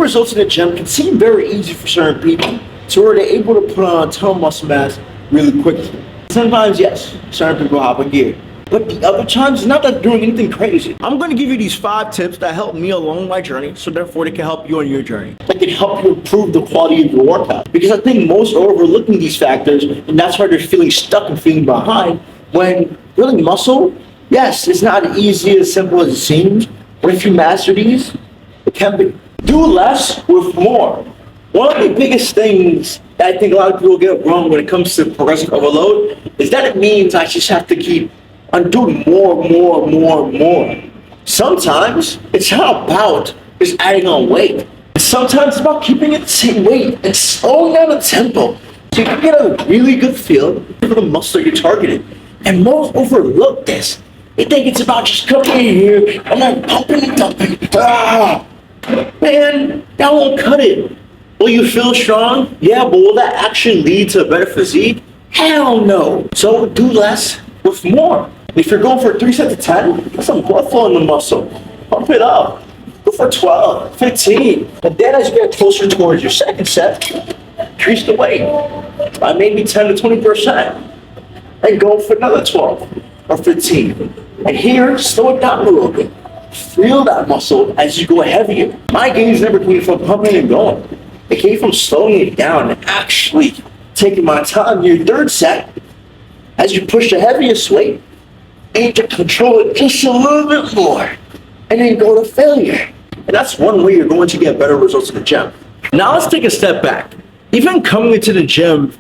results in the gym can seem very easy for certain people, so where they're able to put on a ton of muscle mass really quickly. Sometimes, yes, certain people hop a gear. But the other times, it's not that they're doing anything crazy. I'm going to give you these 5 tips that helped me along my journey, so therefore they can help you on your journey. That can help you improve the quality of your workout. Because I think most are overlooking these factors, and that's why they're feeling stuck and feeling behind. When building muscle, yes, it's not easy as simple as it seems, but if you master these, it can be. Do less with more. One of the biggest things that I think a lot of people get wrong when it comes to progressive overload is that it means I just have to keep on doing more. Sometimes it's not about just adding on weight. Sometimes it's about keeping it the same weight and slowing down the tempo so you can get a really good feel for the muscle you're targeting. And most overlook this. They think it's about just coming in here and then pumping and dumping. Man, that won't cut it. Will you feel strong? Yeah, but will that actually lead to a better physique? Hell no. So do less with more. If you're going for 3 sets of 10, get some blood flow in the muscle. Pump it up. Go for 12, 15. And then as you get closer towards your second set, increase the weight by maybe 10 to 20%. And go for another 12 or 15. And here, slow it down a little bit. Feel that muscle as you go heavier. My gains never came from pumping and going. It came from slowing it down and actually taking my time. Your third set, as you push the heaviest weight, aim to control it just a little bit more, and then go to failure. And that's one way you're going to get better results in the gym. Now let's take a step back. Even coming into the gym,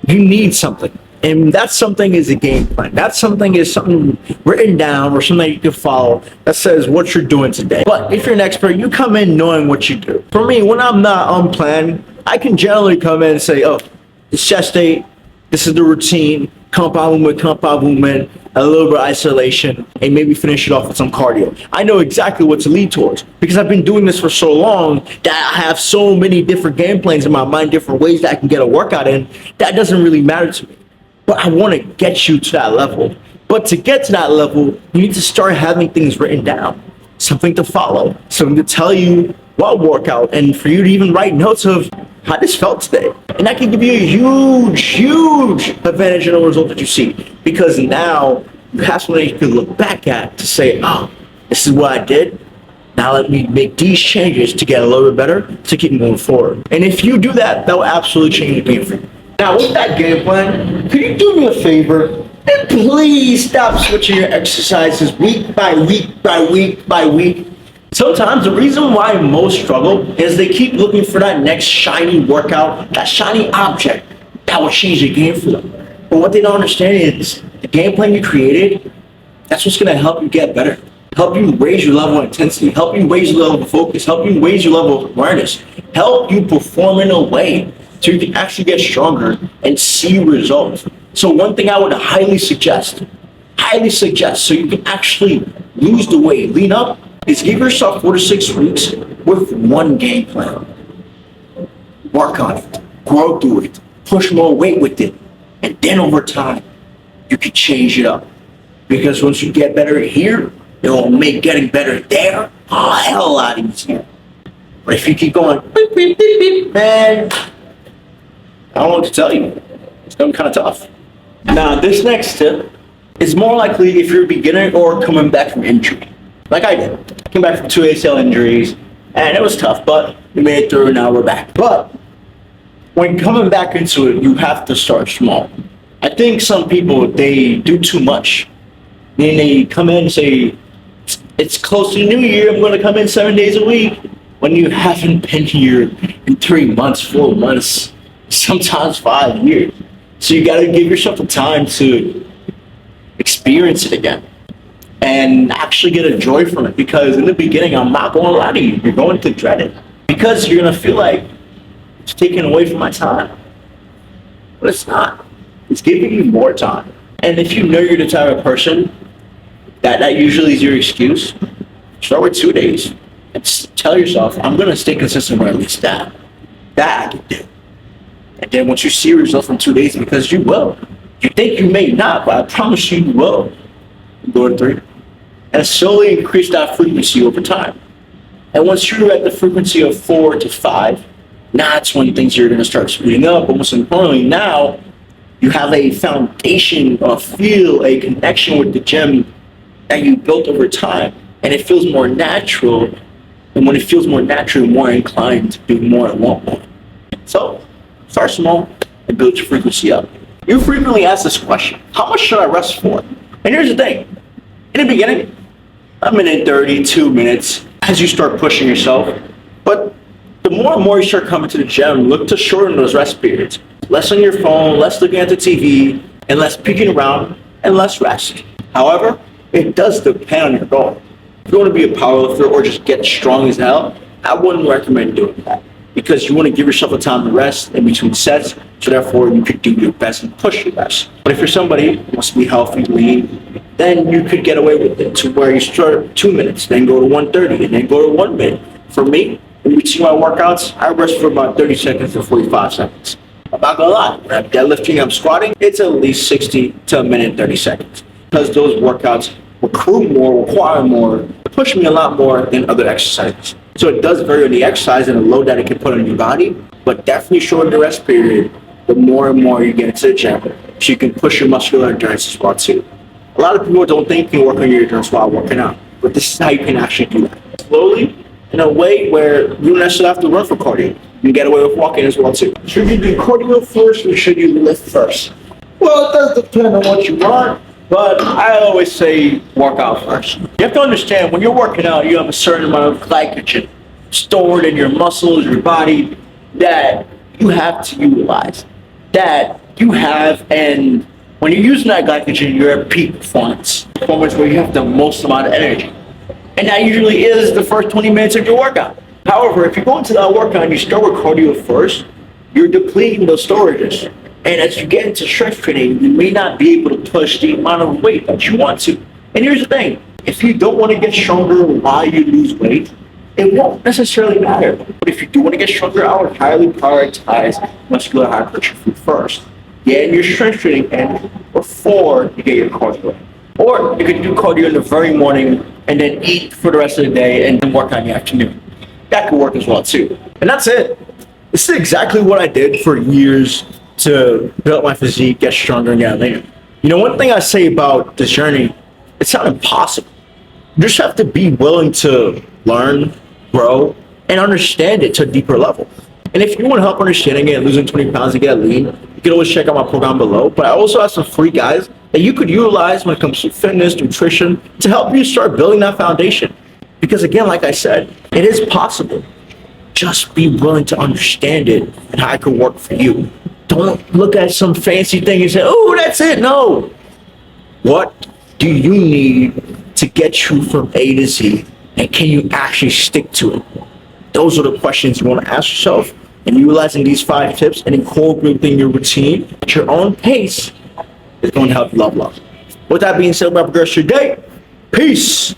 you need something. And that something is a game plan. That something is something written down or something you can follow that says what you're doing today. But if you're an expert, you come in knowing what you do. For me, when I'm not unplanned, I can generally come in and say, oh, it's chest day, this is the routine, compound movement, a little bit of isolation, and maybe finish it off with some cardio. I know exactly what to lead towards because I've been doing this for so long that I have so many different game plans in my mind, different ways that I can get a workout in. That doesn't really matter to me. But I want to get you to that level. But to get to that level, you need to start having things written down, something to follow, something to tell you what workout, and for you to even write notes of how this felt today. And that can give you a huge advantage in the result that you see. Because now you have something you can look back at to say, oh, this is what I did. Now let me make these changes to get a little bit better to keep moving forward. And if you do that, that will absolutely change the game for you. Now with that game plan, could you do me a favor and please stop switching your exercises week by week? Sometimes the reason why most struggle is they keep looking for that next shiny workout, that shiny object that will change the game for them. But what they don't understand is the game plan you created, that's what's going to help you get better. Help you raise your level of intensity, help you raise your level of focus, help you raise your level of awareness, help you perform in a way so you can actually get stronger and see results. So one thing I would highly suggest, so you can actually lose the weight, lean up, is give yourself 4 to 6 weeks with one game plan. Work on it, grow through it, push more weight with it, and then over time, you can change it up. Because once you get better here, it will make getting better there a hell of a lot easier. But if you keep going, beep, beep, beep, beep, man, I don't know what to tell you. It's going to be kind of tough. Now, this next tip is more likely if you're a beginner or coming back from injury. Like I did. I came back from 2 ACL injuries, and it was tough, but we made it through, and now we're back. But when coming back into it, you have to start small. I think some people, they do too much. Then they come in and say, it's close to New Year, I'm going to come in 7 days a week. When you haven't been here in 3 months, 4 months, sometimes 5 years. So you got to give yourself the time to experience it again and actually get a joy from it. Because in the beginning, I'm not going to lie to you, you're going to dread it because you're going to feel like it's taken away from my time. But it's not. It's giving you more time. And if you know you're the type of person that usually is your excuse, start with 2 days and tell yourself, I'm going to stay consistent with at least that I can do. And then once you see results from 2 days, because you will. You think you may not, but I promise you will. Go to 3. And slowly increase that frequency over time. And once you're at the frequency of 4 to 5, that's when things are going to start speeding up. But most importantly, now you have a foundation, a feel, a connection with the gym that you built over time. And it feels more natural. And when it feels more natural, you're more inclined to do more and want more. So start small and build your frequency up. You frequently ask this question: how much should I rest for? And here's the thing. In the beginning, a minute 30, 2 minutes as you start pushing yourself. But the more and more you start coming to the gym, look to shorten those rest periods. Less on your phone, less looking at the TV, and less peeking around, and less rest. However, it does depend on your goal. If you want to be a powerlifter or just get strong as hell, I wouldn't recommend doing that, because you want to give yourself a time to rest in between sets, so therefore you could do your best and push your best. But if you're somebody who wants to be healthy, lean, then you could get away with it to where you start 2 minutes, then go to 1:30, and then go to 1 minute. For me, when you see my workouts, I rest for about 30 seconds to 45 seconds. I'm not gonna lie, when I'm deadlifting, I'm squatting, it's at least 60 to a minute 30 seconds. Because those workouts require more, push me a lot more than other exercises. So it does vary on the exercise and the load that it can put on your body, but definitely shorten the rest period the more and more you get into the gym, so you can push your muscular endurance as well too. A lot of people don't think you can work on your endurance while working out, but this is how you can actually do that. Slowly, in a way where you don't necessarily have to run for cardio. You can get away with walking as well too. Should you do cardio first or should you lift first? Well, it does depend on what you want, but I always say work out first. You have to understand, when you're working out, you have a certain amount of glycogen stored in your muscles, your body, that you have to utilize. That you have, and when you're using that glycogen, you're at peak performance where you have the most amount of energy. And that usually is the first 20 minutes of your workout. However, if you go into that workout and you start with cardio first, you're depleting those storages. And as you get into strength training, you may not be able to push the amount of weight that you want to. And here's the thing, if you don't want to get stronger while you lose weight, it won't necessarily matter. But if you do want to get stronger, I would highly prioritize muscular hypertrophy food first. Get your strength training in before you get your cardio. Or you could do cardio in the very morning and then eat for the rest of the day and then work on the afternoon. That could work as well too. And that's it. This is exactly what I did for years to build my physique, get stronger, and get leaner. You know, one thing I say about this journey, it's not impossible. You just have to be willing to learn, grow, and understand it to a deeper level. And if you want help understanding it and losing 20 pounds to get lean, you can always check out my program below. But I also have some free guides that you could utilize when it comes to fitness, nutrition, to help you start building that foundation. Because again, like I said, it is possible. Just be willing to understand it and how it can work for you. Don't look at some fancy thing and say, oh, that's it. No. What do you need to get you from A to Z? And can you actually stick to it? Those are the questions you want to ask yourself. And utilizing these 5 tips and incorporating your routine at your own pace is going to help you love. With that being said, we'll have a great day. Peace.